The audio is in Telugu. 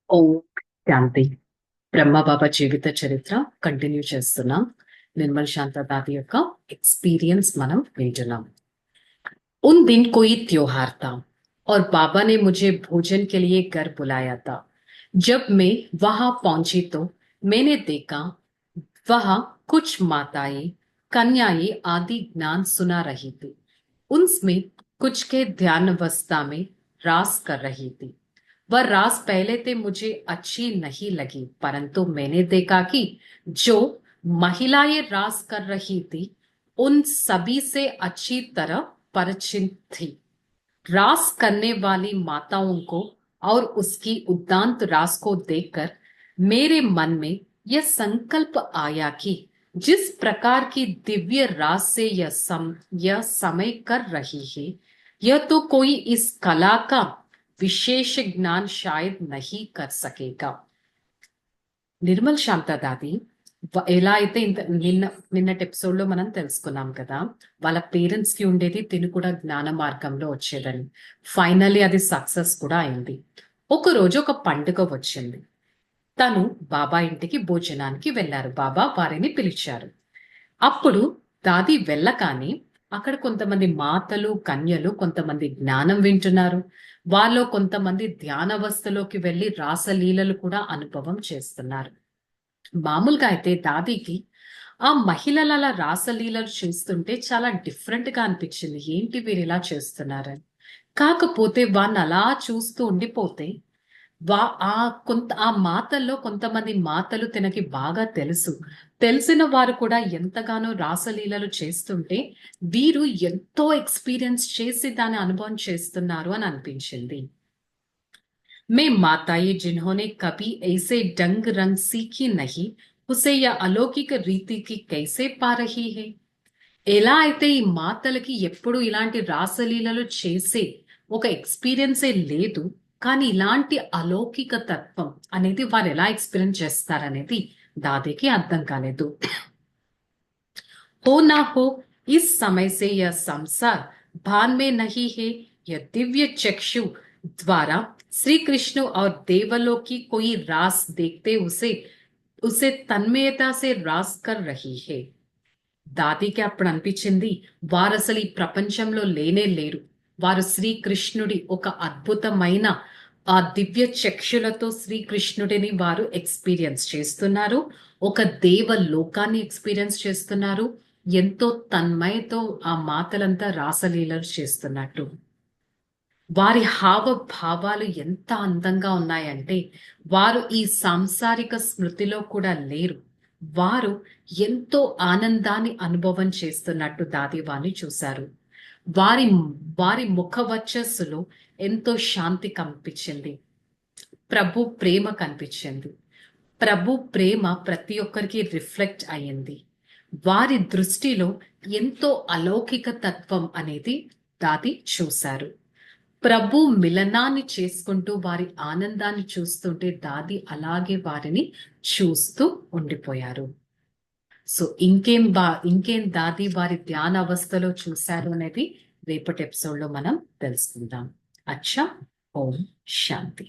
ఓం శాంతి. బ్రహ్మబాబా జీవిత చరిత్ర కంటిన్యూ చేస్తున్నాం. నిర్మల్ శాంత దాది యొక్క एक्सपीरियंस మనం వింటున్నాం. उन दिन कोई त्योहार था और बाबा ने मुझे भोजन के लिए घर बुलाया था. जब मैं वहां पहुंची तो मैंने देखा वहां कुछ माताएं कन्याएं आदि ज्ञान सुना रही थी. उनमें कुछ के ध्यान अवस्था में रास कर रही थी. वह रास पहले तो मुझे अच्छी नहीं लगी, परंतु मैंने देखा कि जो महिलाएं रास कर रही थी उन सभी से अच्छी तरह परिचित थी. रास करने वाली माताओं को और उसकी उद्दांत रास को देखकर मेरे मन में यह संकल्प आया कि जिस प्रकार की दिव्य रास से यह समय कर रही है, यह तो कोई इस कला का विशेष ज्ञान शायद नहीं कर सकेगा. నిర్మల్ శాంత దాది ఎలా అయితే నిన్నటి ఎపిసోడ్ లో మనం తెలుసుకున్నాం కదా, వాళ్ళ పేరెంట్స్ కి ఉండేది తిను కూడా జ్ఞాన మార్గంలో వచ్చేదని. ఫైనల్లీ అది సక్సెస్ కూడా అయింది. ఒక రోజు ఒక పండుగ వచ్చింది. తను బాబా ఇంటికి భోజనానికి వెళ్లారు. బాబా వారిని పిలిచారు. అప్పుడు దాది వెళ్ళగానే అక్కడ కొంతమంది మాతలు కన్యలు కొంతమంది జ్ఞానం వింటున్నారు. వాళ్ళు కొంతమంది ధ్యానవస్థలోకి వెళ్లి రాసలీలలు కూడా అనుభవం చేస్తున్నారు. మామూలుగా అయితే దాదికి ఆ మహిళల అలా రాసలీలలు చేస్తుంటే చాలా డిఫరెంట్ గా అనిపించింది. ఏంటి వీరు ఇలా చేస్తున్నారని. కాకపోతే వాడిని అలా చూస్తూ ఉండిపోతే ఆ మాతల్లో కొంతమంది మాతలు తనకి బాగా తెలుసు. తెలిసిన వారు కూడా ఎంతగానో రాసలీలలు చేస్తుంటే వీరు ఎంతో ఎక్స్పీరియన్స్ చేసి దాని అనుభవం చేస్తున్నారు అని అనిపించింది. मैं माताएं जिन्होंने कभी ऐसे ढंग रंग सीखी नहीं, उसे यह अलौकिक రీతి की कैसे पा रही है. ఎలా అయితే ఈ మాతలకి ఎప్పుడు ఇలాంటి రాసలీలలు చేసే ఒక ఎక్స్పీరియన్సే లేదు, కానీ ఇలాంటి అలౌకిక తత్వం అనేది వారు ఎలా ఎక్స్పీరియన్స్ చేస్తారనేది దాదికి అర్థం కాలేదు. हो ना हो इस समय से यह संसार भान में नहीं है. यह दिव्य चक्षु द्वारा श्री कृष्ण और देवलों की कोई रास देखते उसे उसे तन्मयता से रास कर रही है. దాదికి అప్పుడు అనిపించింది వారు అసలు ఈ ప్రపంచంలో లేనే లేరు. వారు శ్రీకృష్ణుడి ఒక అద్భుతమైన ఆ దివ్య చక్షులతో శ్రీకృష్ణుడిని వారు ఎక్స్పీరియన్స్ చేస్తున్నారు. ఒక దేవ లోకాన్ని ఎక్స్పీరియన్స్ చేస్తున్నారు. ఎంతో తన్మయతో ఆ మాతలంతా రాసలీలలు చేస్తున్నట్టు. వారి హావభావాలు ఎంత అందంగా ఉన్నాయంటే వారు ఈ సాంసారిక స్మృతిలో కూడా లేరు. వారు ఎంతో ఆనందాన్ని అనుభవం చేస్తున్నట్టు దాది వారిని చూశారు. వారి వారి ముఖ వచ్చస్సులో ఎంతో శాంతి కనిపించింది. ప్రభు ప్రేమ కనిపించింది. ప్రభు ప్రేమ ప్రతి ఒక్కరికి రిఫ్లెక్ట్ అయ్యింది. వారి దృష్టిలో ఎంతో అలౌకిక తత్వం అనేది దాది చూశారు. ప్రభు మిలనాన్ని చేసుకుంటూ వారి ఆనందాన్ని చూస్తుంటే దాది అలాగే వారిని చూస్తూ ఉండిపోయారు. సో ఇంకేం దాది వారి ధ్యాన అవస్థలో చూశారు అనేది రేపటి ఎపిసోడ్ లో మనం తెలుసుకుందాం. అచ్చా. ఓం శాంతి.